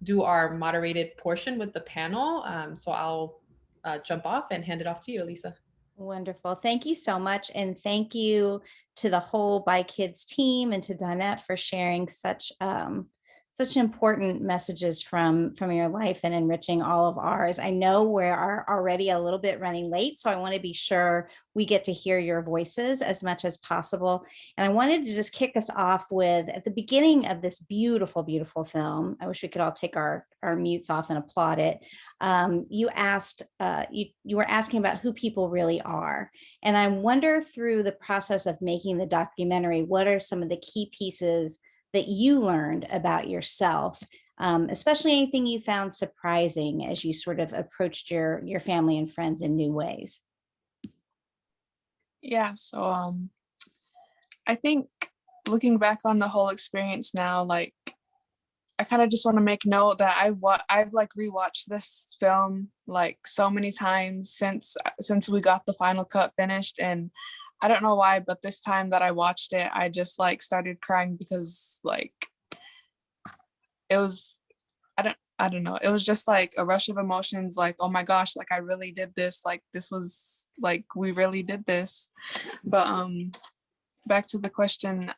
do our moderated portion with the panel. So I'll jump off and hand it off to you, Elissa. Wonderful. Thank you so much. And thank you to the whole BYkids team and to Daunnette for sharing such important messages from your life and enriching all of ours. I know we are already a little bit running late, so I want to be sure we get to hear your voices as much as possible. And I wanted to just kick us off with, at the beginning of this beautiful, beautiful film, I wish we could all take our mutes off and applaud it. You asked, you were asking about who people really are. And I wonder, through the process of making the documentary, what are some of the key pieces that you learned about yourself, especially anything you found surprising as you sort of approached your family and friends in new ways? Yeah, so I think looking back on the whole experience now, like, I kind of just want to make note that I've like rewatched this film like so many times since we got the final cut finished, and I don't know why, but this time that I watched it, I just like started crying because like it was, I don't know, it was just like a rush of emotions, like, oh my gosh, like I really did this, like this was like, we really did this. But back to the question,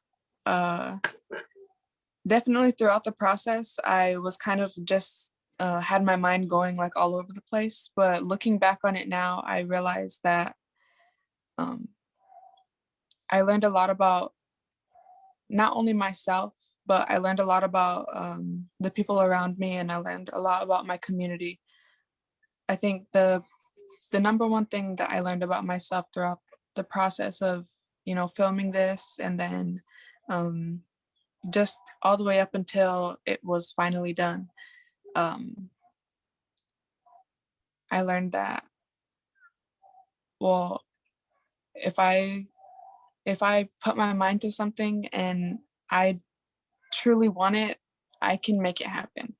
definitely throughout the process, I was kind of just had my mind going like all over the place. But looking back on it now, I realized that I learned a lot about not only myself, but I learned a lot about the people around me, and I learned a lot about my community. I think the number one thing that I learned about myself throughout the process of, you know, filming this, and then just all the way up until it was finally done, I learned that, well, if I put my mind to something and I truly want it, I can make it happen.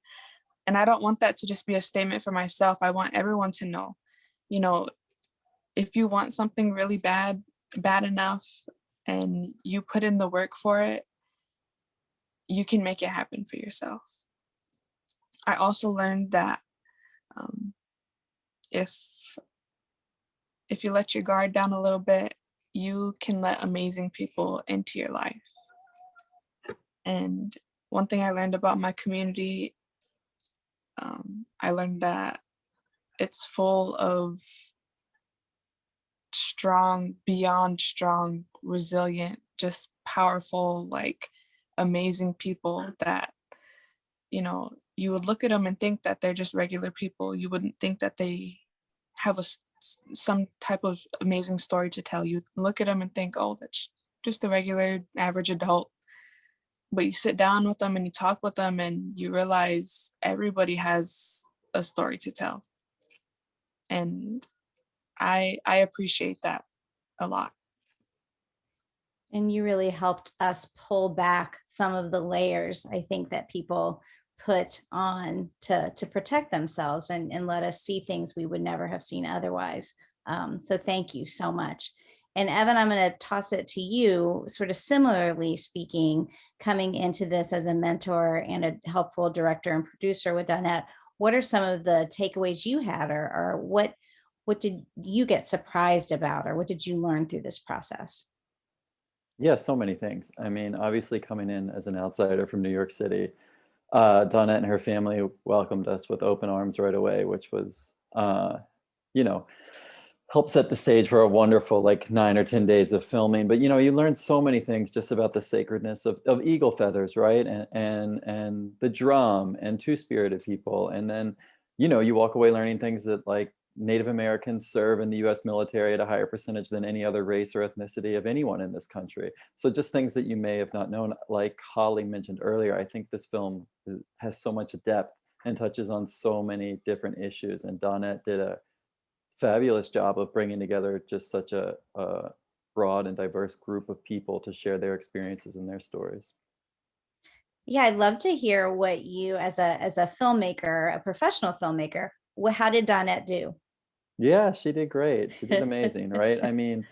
And I don't want that to just be a statement for myself. I want everyone to know, you know, if you want something really bad enough, and you put in the work for it, you can make it happen for yourself. I also learned that if you let your guard down a little bit, you can let amazing people into your life. And one thing I learned about my community, I learned that it's full of strong, beyond strong, resilient, just powerful, like amazing people that, you know, you would look at them and think that they're just regular people. You wouldn't think that they have some type of amazing story to tell. You look at them and think, oh, that's just a regular average adult. But you sit down with them and you talk with them and you realize everybody has a story to tell. And I appreciate that a lot. And you really helped us pull back some of the layers, I think, that people put on to protect themselves, and let us see things we would never have seen otherwise. So thank you so much. And Evan, I'm going to toss it to you, sort of similarly speaking, coming into this as a mentor and a helpful director and producer with Daunnette. What are some of the takeaways you had, or what did you get surprised about, or what did you learn through this process? Yeah, so many things. I mean, obviously coming in as an outsider from New York City, Daunnette and her family welcomed us with open arms right away, which was, you know, helped set the stage for a wonderful like 9 or 10 days of filming. But, you know, you learn so many things just about the sacredness of eagle feathers, right? And the drum and two-spirited people. And then, you know, you walk away learning things that like Native Americans serve in the US military at a higher percentage than any other race or ethnicity of anyone in this country. So just things that you may have not known, like Holly mentioned earlier. I think this film has so much depth and touches on so many different issues. And Daunnette did a fabulous job of bringing together just such a broad and diverse group of people to share their experiences and their stories. Yeah, I'd love to hear what you, as a filmmaker, a professional filmmaker, how did Daunnette do? Yeah, she did great. She did amazing, right? I mean,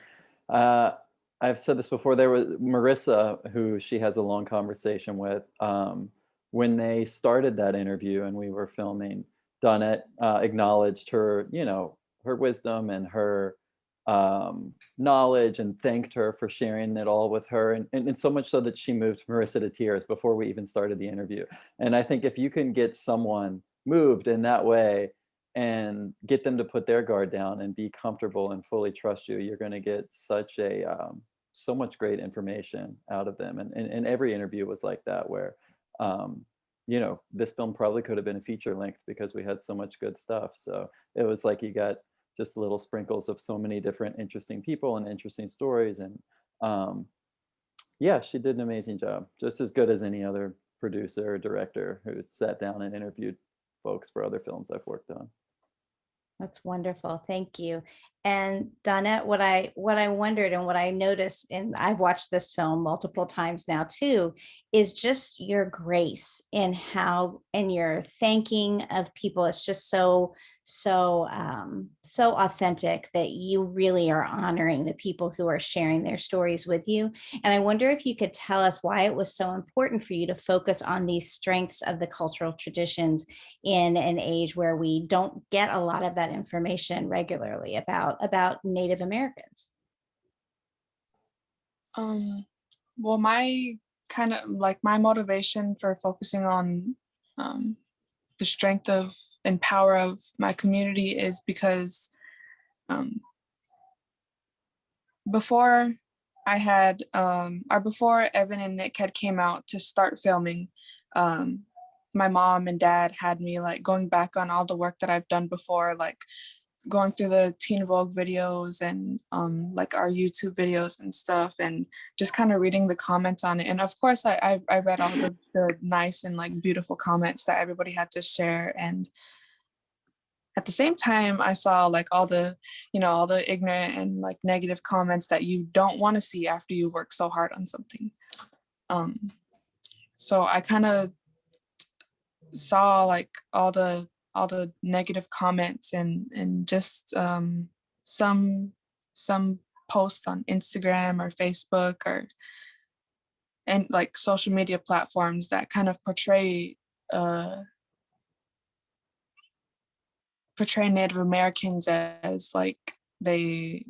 I've said this before. There was Marissa, who she has a long conversation with, when they started that interview and we were filming, Daunnette acknowledged her, you know, her wisdom and her knowledge, and thanked her for sharing it all with her. And so much so that she moved Marissa to tears before we even started the interview. And I think if you can get someone moved in that way and get them to put their guard down and be comfortable and fully trust you, you're going to get such a, so much great information out of them. And every interview was like that, where, you know, this film probably could have been a feature length because we had so much good stuff. So it was like you got just little sprinkles of so many different interesting people and interesting stories. And yeah, she did an amazing job, just as good as any other producer or director who's sat down and interviewed folks for other films I've worked on. That's wonderful. Thank you. And Daunnette, what I wondered and what I noticed, and I've watched this film multiple times now too, is just your grace in how, and your thanking of people. It's just so authentic that you really are honoring the people who are sharing their stories with you. And I wonder if you could tell us why it was so important for you to focus on these strengths of the cultural traditions in an age where we don't get a lot of that information regularly about Native Americans. Well, my kind of like my motivation for focusing on the strength of and power of my community is because before I had or before Evan and Nick had came out to start filming, my mom and dad had me like going back on all the work that I've done before, like going through the Teen Vogue videos and like our YouTube videos and stuff, and just kind of reading the comments on it. And of course, I read all the nice and like beautiful comments that everybody had to share. And at the same time, I saw like all the, you know, all the ignorant and like negative comments that you don't want to see after you work so hard on something. So I kind of saw like all the negative comments and just some posts on Instagram or Facebook or and like social media platforms that kind of portray Native Americans as like they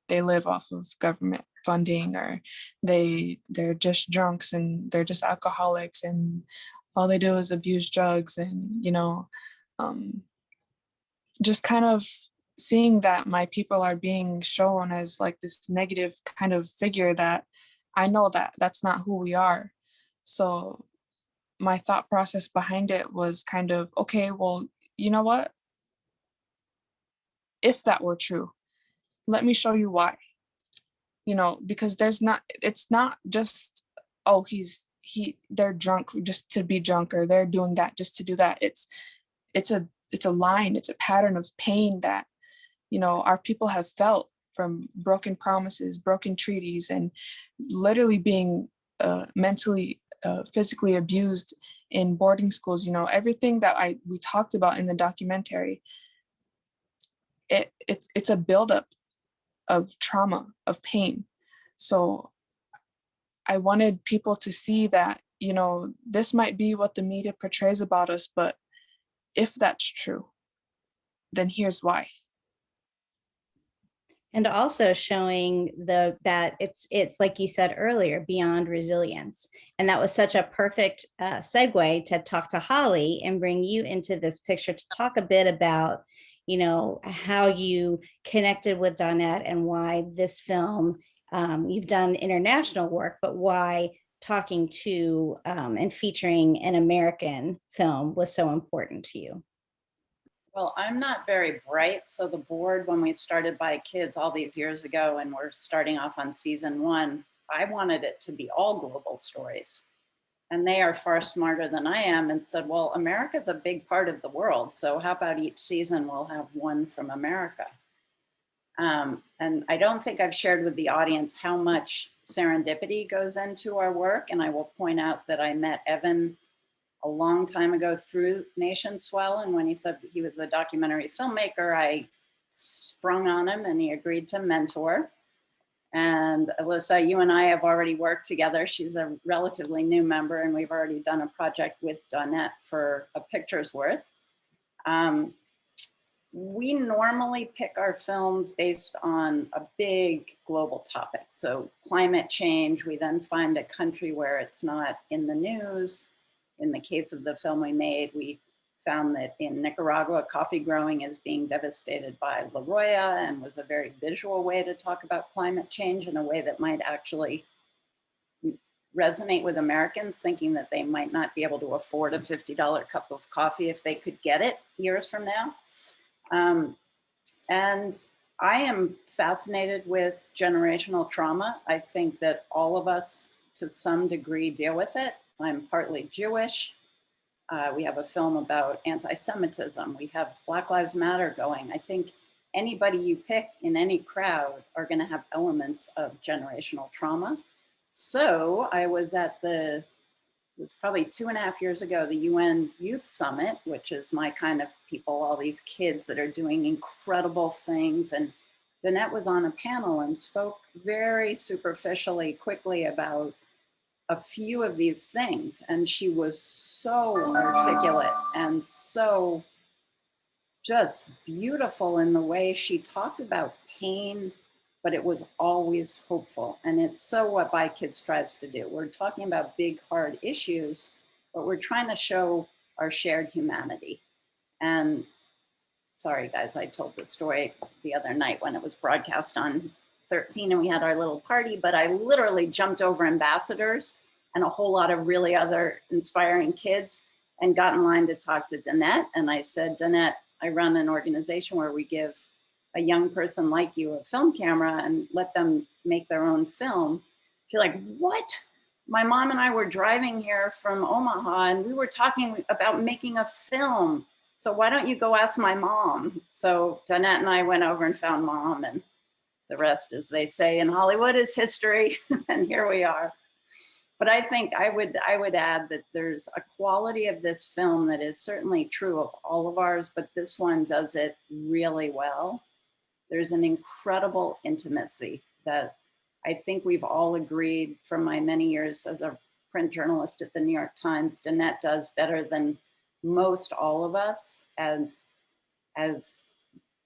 live off of government funding, or they're just drunks and they're just alcoholics and all they do is abuse drugs. And you know, just kind of seeing that my people are being shown as like this negative kind of figure, that I know that that's not who we are. So my thought process behind it was kind of, okay, well, you know what? If that were true, let me show you why. You know, because it's not just, oh, they're drunk just to be drunk, or they're doing that just to do that. It's a line, it's a pattern of pain that, you know, our people have felt from broken promises, broken treaties, and literally being mentally, physically abused in boarding schools. You know, everything that we talked about in the documentary, it's a buildup of trauma, of pain. So I wanted people to see that, you know, this might be what the media portrays about us, but if that's true, then here's why. And also showing that it's like you said earlier, beyond resilience. And that was such a perfect segue to talk to Holly and bring you into this picture to talk a bit about, you know, how you connected with Daunnette and why this film, you've done international work, but why talking to and featuring an American film was so important to you. Well, I'm not very bright. So the board, when we started BYkids all these years ago, and we're starting off on season 1, I wanted it to be all global stories. And they are far smarter than I am and said, well, America's a big part of the world. So how about each season we'll have one from America? And I don't think I've shared with the audience how much serendipity goes into our work. And I will point out that I met Evan a long time ago through NationSwell. And when he said he was a documentary filmmaker, I sprung on him and he agreed to mentor. And Elissa, you and I have already worked together. She's a relatively new member, and we've already done a project with Daunnette for a picture's worth. We normally pick our films based on a big global topic. So climate change, we then find a country where it's not in the news. In the case of the film we made, we found that in Nicaragua, coffee growing is being devastated by La Roya, and was a very visual way to talk about climate change in a way that might actually resonate with Americans, thinking that they might not be able to afford a $50 cup of coffee if they could get it years from now. And I am fascinated with generational trauma. I think that all of us, to some degree, deal with it. I'm partly Jewish. We have a film about anti-Semitism. We have Black Lives Matter going. I think anybody you pick in any crowd are going to have elements of generational trauma. So I was at it was probably 2.5 years ago, the UN Youth Summit, which is my kind of people, all these kids that are doing incredible things. And Daunnette was on a panel and spoke very superficially, quickly about a few of these things. And she was so articulate and so just beautiful in the way she talked about pain, but it was always hopeful. And it's so what BYkids tries to do. We're talking about big, hard issues, but we're trying to show our shared humanity. And sorry, guys, I told this story the other night when it was broadcast on 13 and we had our little party, but I literally jumped over ambassadors and a whole lot of really other inspiring kids and got in line to talk to Daunnette. And I said, Daunnette, I run an organization where we give a young person like you a film camera and let them make their own film. She's like, what? My mom and I were driving here from Omaha and we were talking about making a film. So why don't you go ask my mom? So Daunnette and I went over and found mom, and the rest, as they say in Hollywood, is history. And here we are. But I think I would add that there's a quality of this film that is certainly true of all of ours, but this one does it really well. There's an incredible intimacy that I think we've all agreed from my many years as a print journalist at the New York Times, Daunnette does better than most all of us as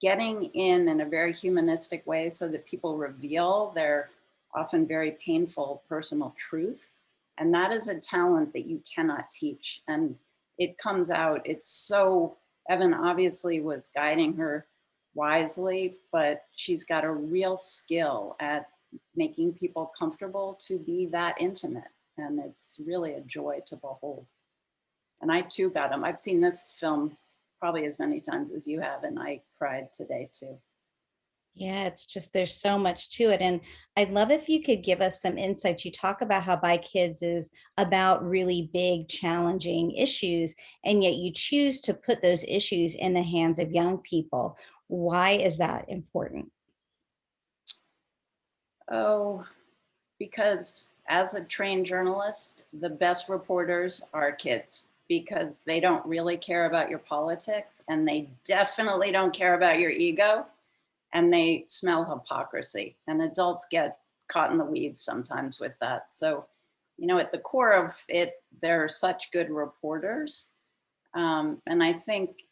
getting in a very humanistic way so that people reveal their often very painful personal truth. And that is a talent that you cannot teach. And it comes out, it's so, Evan obviously was guiding her wisely, but she's got a real skill at making people comfortable to be that intimate. And it's really a joy to behold. And I too got them. I've seen this film probably as many times as you have, and I cried today too. Yeah, it's just, there's so much to it. And I'd love if you could give us some insights. You talk about how BYkids is about really big, challenging issues, and yet you choose to put those issues in the hands of young people. Why is that important? Oh, because as a trained journalist, the best reporters are kids, because they don't really care about your politics, and they definitely don't care about your ego, and they smell hypocrisy, and adults get caught in the weeds sometimes with that. So, you know, at the core of it, they're such good reporters. And I think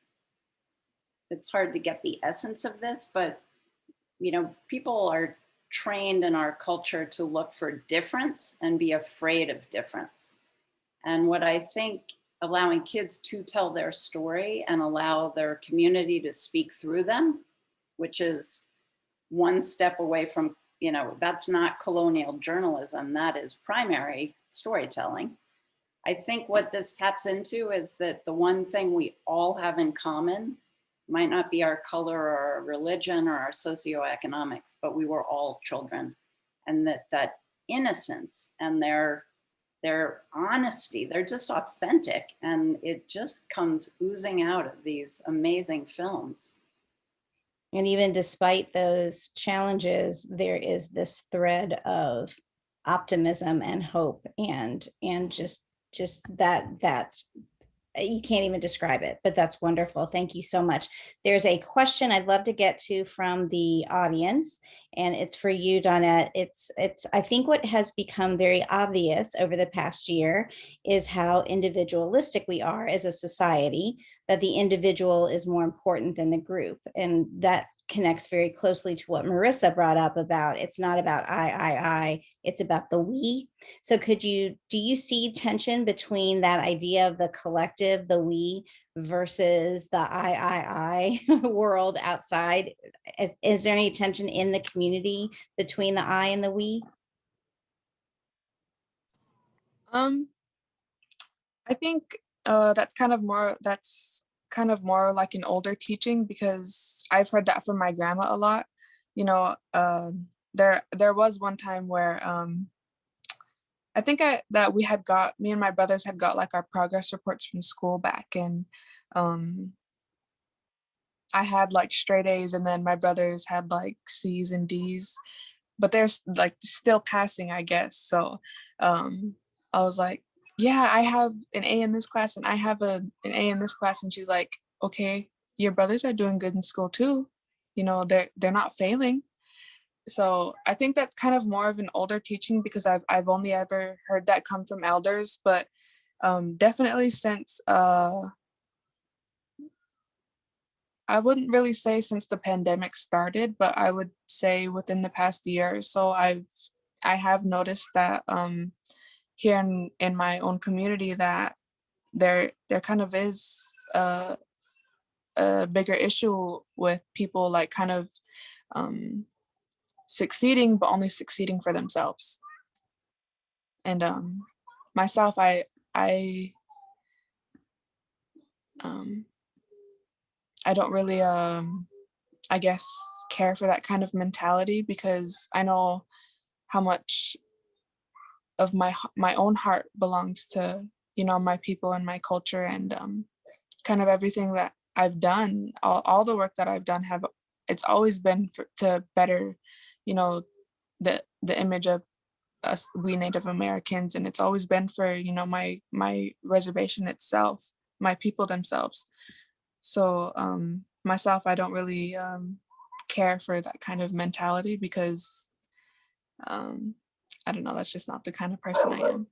it's hard to get the essence of this, but, you know, people are trained in our culture to look for difference and be afraid of difference. And what I think allowing kids to tell their story and allow their community to speak through them, which is one step away from, you know, that's not colonial journalism, that is primary storytelling. I think what this taps into is that the one thing we all have in common might not be our color or our religion or our socioeconomics, but we were all children. And that innocence and their honesty, they're just authentic, and it just comes oozing out of these amazing films. And even despite those challenges, there is this thread of optimism and hope, and just that you can't even describe it, but that's wonderful. Thank you so much. There's a question I'd love to get to from the audience, and it's for you, Daunnette. I think what has become very obvious over the past year is how individualistic we are as a society, that the individual is more important than the group. And that connects very closely to what Marissa brought up about it's not about I, it's about the we. So do you see tension between that idea of the collective, the we, versus the I world outside? Is there any tension in the community between the I and the we? I think that's kind of more like an older teaching, because I've heard that from my grandma a lot. You know, there was one time where I think that me and my brothers had got like our progress reports from school back, and I had like straight A's, and then my brothers had like C's and D's, but they're like still passing, I guess. So I was like, yeah, I have an A in this class and I have an A in this class. And she's like, okay, your brothers are doing good in school too. You know, they're not failing. So I think that's kind of more of an older teaching, because I've only ever heard that come from elders, but definitely since I wouldn't really say since the pandemic started, but I would say within the past year or so, I have noticed that here in my own community that there kind of is a bigger issue with people like kind of succeeding, but only succeeding for themselves. And myself, I don't really I guess care for that kind of mentality, because I know how much of my own heart belongs to, you know, my people and my culture, and kind of everything that I've done, all the work that I've done it's always been to better, you know, the image of us, we Native Americans, and it's always been for, you know, my reservation itself, my people themselves. So myself, I don't really care for that kind of mentality, because I don't know, that's just not the kind of person I am.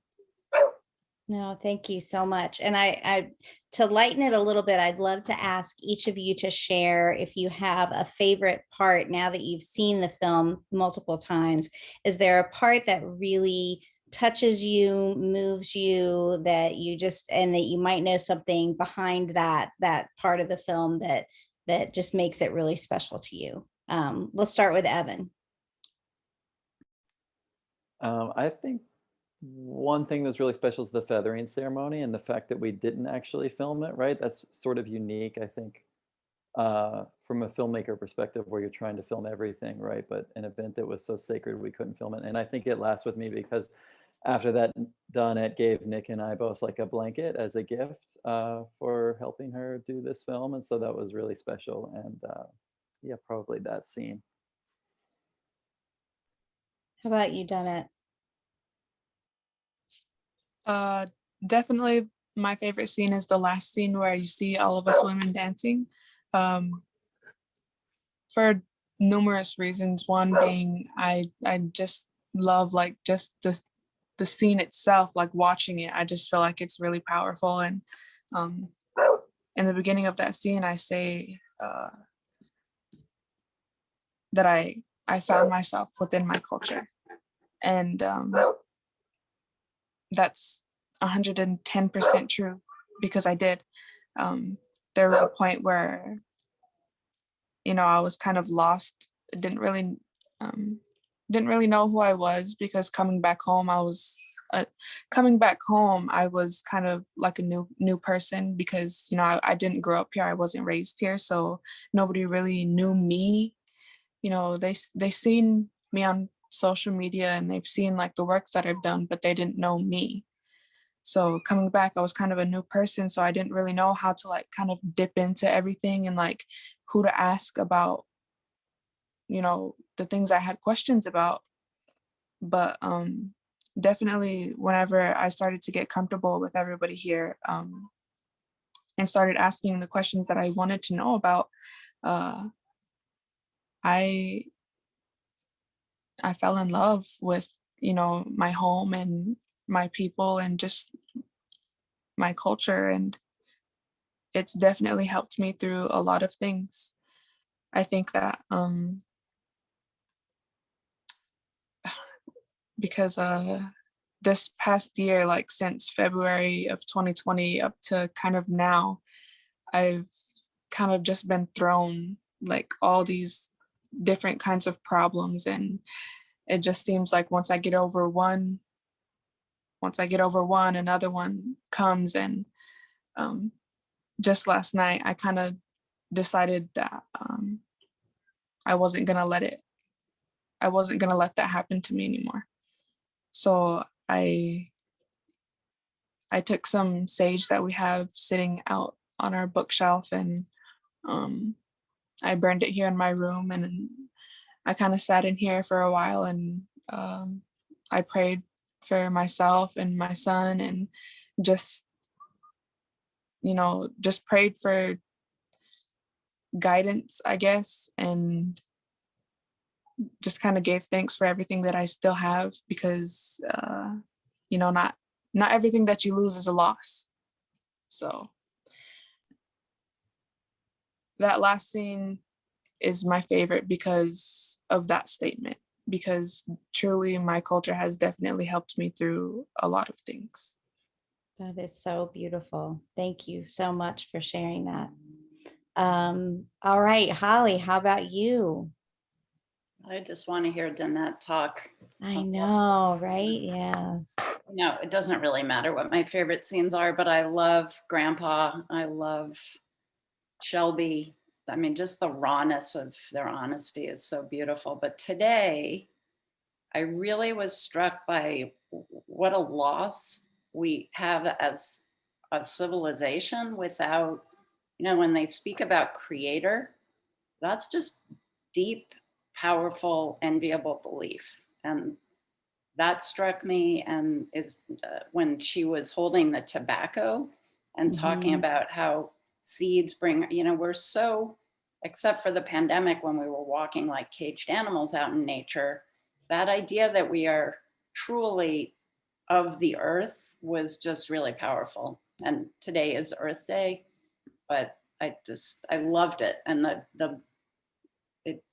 No, thank you so much. And I to lighten it a little bit, I'd love to ask each of you to share if you have a favorite part now that you've seen the film multiple times. Is there a part that really touches you, moves you, that you just, and that you might know something behind that part of the film that just makes it really special to you? Let's start with Evan. I think one thing that's really special is the feathering ceremony, and the fact that we didn't actually film it, right? That's sort of unique, I think, from a filmmaker perspective, where you're trying to film everything, right? But an event that was so sacred, we couldn't film it. And I think it lasts with me because after that, Daunnette gave Nick and I both like a blanket as a gift for helping her do this film. And so that was really special. And yeah, probably that scene. How about you, Daunnette? Definitely my favorite scene is the last scene where you see all of us women dancing, for numerous reasons. One being I just love like just the scene itself, like watching it, I just feel like it's really powerful. And in the beginning of that scene, I say that I found myself within my culture, and that's 110% true, because I did. There was a point where, you know, I was kind of lost. Didn't really know who I was, because coming back home, I was kind of like a new person, because, you know, I didn't grow up here. I wasn't raised here, so nobody really knew me. You know, they seen me on social media, and they've seen like the work that I've done, but they didn't know me. So coming back, I was kind of a new person, so I didn't really know how to like kind of dip into everything, and like who to ask about, you know, the things I had questions about. But definitely whenever I started to get comfortable with everybody here, and started asking the questions that I wanted to know about, I fell in love with, you know, my home and my people and just my culture, and it's definitely helped me through a lot of things. I think that because this past year, like since February of 2020 up to kind of now, I've kind of just been thrown like all these different kinds of problems, and it just seems like once I get over one, another one comes. And just last night, I kind of decided that I wasn't gonna let that happen to me anymore. So I took some sage that we have sitting out on our bookshelf, and I burned it here in my room, and I kind of sat in here for a while, and I prayed for myself and my son, and just, you know, just prayed for guidance, I guess, and just kind of gave thanks for everything that I still have, because you know, not everything that you lose is a loss. So that last scene is my favorite because of that statement, because truly my culture has definitely helped me through a lot of things. That is so beautiful. Thank you so much for sharing that. All right, Holly, how about you? I just want to hear Daunnette talk. I know, right? Yeah. No, it doesn't really matter what my favorite scenes are, but I love Grandpa. I love Shelby. I mean, just the rawness of their honesty is so beautiful. But today, I really was struck by what a loss we have as a civilization without, you know, when they speak about creator, that's just deep, powerful, enviable belief. And that struck me, and is when she was holding the tobacco and talking about how seeds bring, you know, we're so, except for the pandemic when we were walking like caged animals out in nature, that idea that we are truly of the earth was just really powerful. And today is Earth Day, but I loved it. And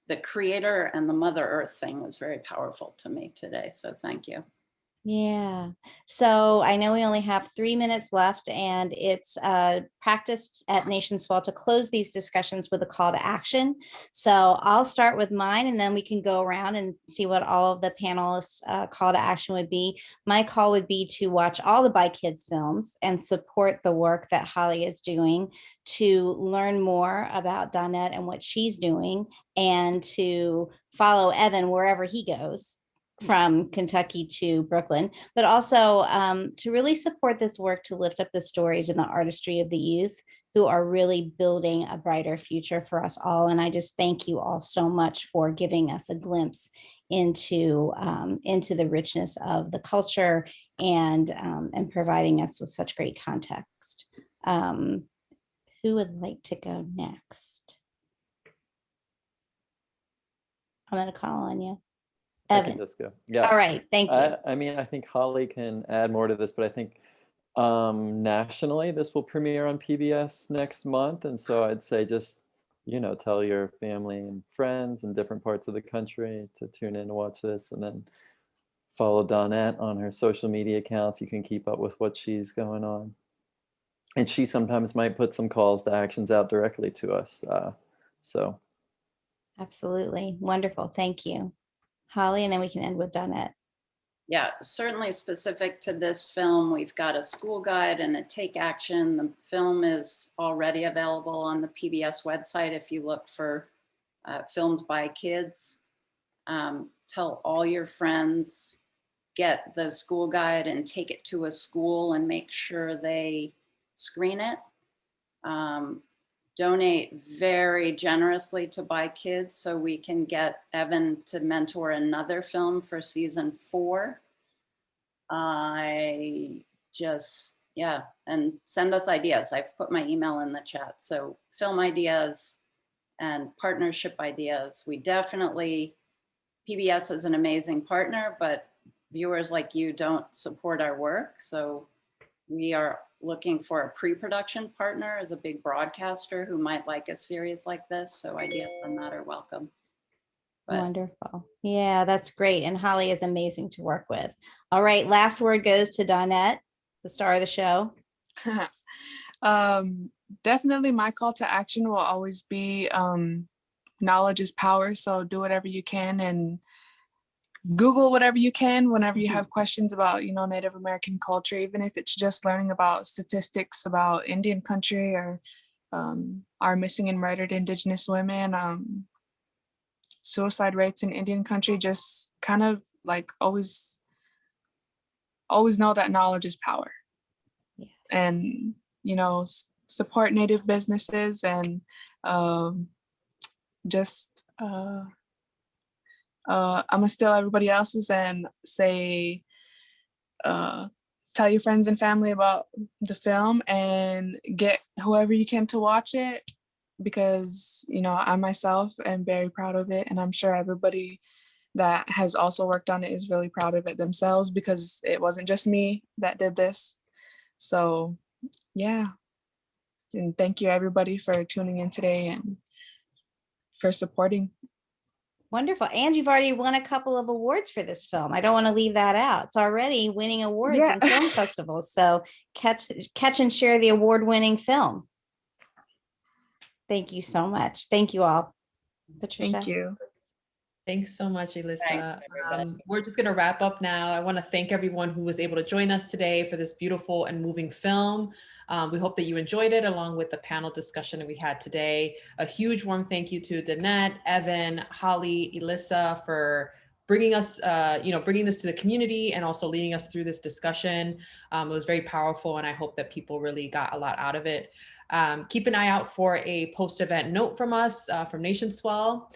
the creator and the Mother Earth thing was very powerful to me today. So thank you. Yeah. So I know we only have 3 minutes left, and it's practiced at NationSwell to close these discussions with a call to action. So I'll start with mine, and then we can go around and see what all of the panelists' call to action would be. My call would be to watch all the BYkids films and support the work that Holly is doing, to learn more about Daunnette and what she's doing, and to follow Evan wherever he goes from Kentucky to Brooklyn, but also to really support this work to lift up the stories and the artistry of the youth who are really building a brighter future for us all. And I just thank you all so much for giving us a glimpse into the richness of the culture, and providing us with such great context. Who would like to go next? I'm going to call on you. I Evan. can just go. Yeah. All right. Thank you. I mean, I think Holly can add more to this, but I think nationally this will premiere on PBS next month. And so I'd say just, you know, tell your family and friends in different parts of the country to tune in to watch this, and then follow Daunnette on her social media accounts. You can keep up with what she's going on. And she sometimes might put some calls to actions out directly to us. So. Absolutely. Wonderful. Thank you. Holly, and then we can end with Daunnette. Yeah, certainly specific to this film, we've got a school guide and a take action. The film is already available on the PBS website if you look for films by kids. Tell all your friends, get the school guide and take it to a school and make sure they screen it. Donate very generously to BYkids so we can get Evan to mentor another film for season 4. I just Yeah, and send us ideas. I've put my email in the chat. So film ideas and partnership ideas. We definitely, PBS is an amazing partner, but viewers like you don't support our work. So we are looking for a pre-production partner as a big broadcaster who might like a series like this. So ideas on that are welcome. But Wonderful. Yeah, that's great. And Holly is amazing to work with. All right, last word goes to Daunnette, the star of the show. Definitely my call to action will always be knowledge is power. So do whatever you can and Google whatever you can whenever you have questions about, Native American culture, even if it's just learning about statistics about Indian country or our missing and murdered Indigenous women, suicide rates in Indian country. Just kind of like always know that knowledge is power. Yes. And support Native businesses and just I'm gonna steal everybody else's and say tell your friends and family about the film and get whoever you can to watch it, because I myself am very proud of it, and I'm sure everybody that has also worked on it is really proud of it themselves, because it wasn't just me that did this. So yeah, and thank you everybody for tuning in today and for supporting. Wonderful. And you've already won a couple of awards for this film. I don't want to leave that out. It's already winning awards in film festivals. So catch and share the award-winning film. Thank you so much. Thank you all. Patricia. Thank you. Thanks so much, Elissa. Thanks, We're just going to wrap up now. I want to thank everyone who was able to join us today for this beautiful and moving film. We hope that you enjoyed it, along with the panel discussion that we had today. A huge warm thank you to Daunnette, Evan, Holly, Elissa for bringing us, bringing this to the community and also leading us through this discussion. It was very powerful, and I hope that people really got a lot out of it. Keep an eye out for a post-event note from us, from NationSwell.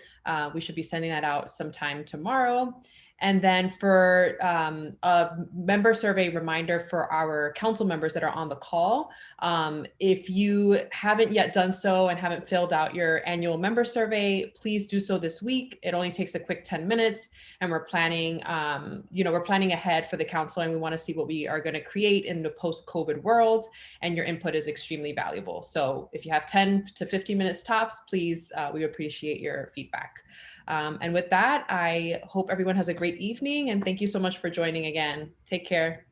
We should be sending that out sometime tomorrow. And then for a member survey reminder for our council members that are on the call, if you haven't yet done so and haven't filled out your annual member survey, please do so this week. It only takes a quick 10 minutes, and we're planning, we're planning ahead for the council, and we want to see what we are going to create in the post-COVID world, and your input is extremely valuable. So if you have 10 to 15 minutes tops, please, we appreciate your feedback. And with that, I hope everyone has a great evening, and thank you so much for joining again. Take care.